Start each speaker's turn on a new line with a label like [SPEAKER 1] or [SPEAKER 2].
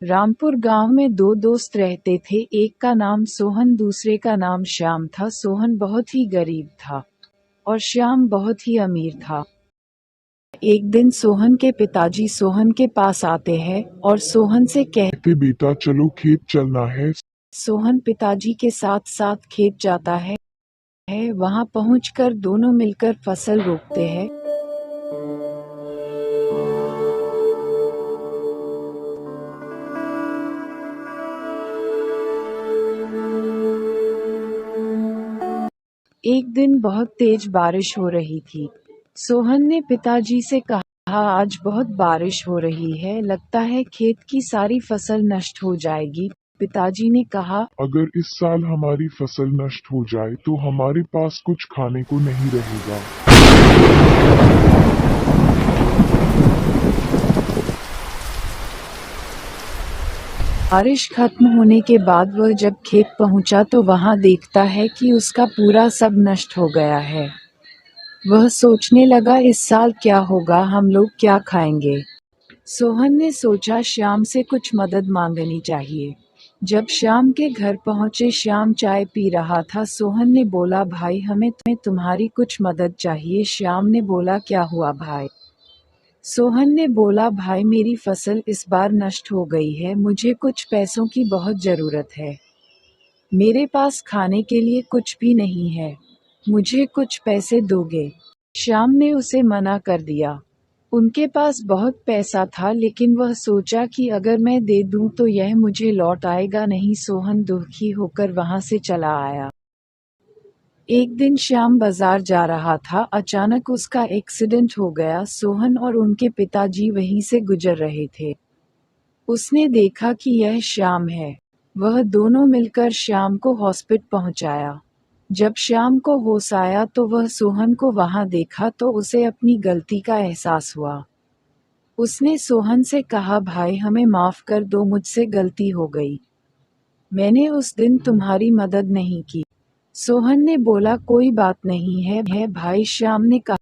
[SPEAKER 1] रामपुर गांव में दो दोस्त रहते थे। एक का नाम सोहन, दूसरे का नाम श्याम था। सोहन बहुत ही गरीब था और श्याम बहुत ही अमीर था। एक दिन सोहन के पिताजी सोहन के पास आते हैं और सोहन से कहते,
[SPEAKER 2] बेटा चलो खेत चलना है।
[SPEAKER 1] सोहन पिताजी के साथ साथ खेत जाता है। वहां पहुंचकर दोनों मिलकर फसल रोपते हैं। एक दिन बहुत तेज बारिश हो रही थी। सोहन ने पिताजी से कहा, आज बहुत बारिश हो रही है, लगता है खेत की सारी फसल नष्ट हो जाएगी। पिताजी ने कहा,
[SPEAKER 2] अगर इस साल हमारी फसल नष्ट हो जाए तो हमारे पास कुछ खाने को नहीं रहेगा।
[SPEAKER 1] बारिश खत्म होने के बाद वह जब खेत पहुंचा तो वहां देखता है कि उसका पूरा सब नष्ट हो गया है। वह सोचने लगा, इस साल क्या होगा, हम लोग क्या खाएंगे। सोहन ने सोचा श्याम से कुछ मदद मांगनी चाहिए। जब श्याम के घर पहुंचे, श्याम चाय पी रहा था। सोहन ने बोला, भाई हमें तुम्हारी कुछ मदद चाहिए। श्याम ने बोला, क्या हुआ भाई? सोहन ने बोला, भाई मेरी फसल इस बार नष्ट हो गई है, मुझे कुछ पैसों की बहुत जरूरत है। मेरे पास खाने के लिए कुछ भी नहीं है, मुझे कुछ पैसे दोगे? श्याम ने उसे मना कर दिया। उनके पास बहुत पैसा था लेकिन वह सोचा कि अगर मैं दे दूं तो यह मुझे लौट आएगा नहीं। सोहन दुखी होकर वहां से चला आया। एक दिन श्याम बाजार जा रहा था, अचानक उसका एक्सीडेंट हो गया। सोहन और उनके पिताजी वहीं से गुजर रहे थे। उसने देखा कि यह श्याम है। वह दोनों मिलकर श्याम को हॉस्पिटल पहुंचाया। जब श्याम को होश आया तो वह सोहन को वहां देखा तो उसे अपनी गलती का एहसास हुआ। उसने सोहन से कहा, भाई हमें माफ कर दो, मुझसे गलती हो गई। मैंने उस दिन तुम्हारी मदद नहीं की। सोहन ने बोला, कोई बात नहीं है भाई। श्याम ने कहा,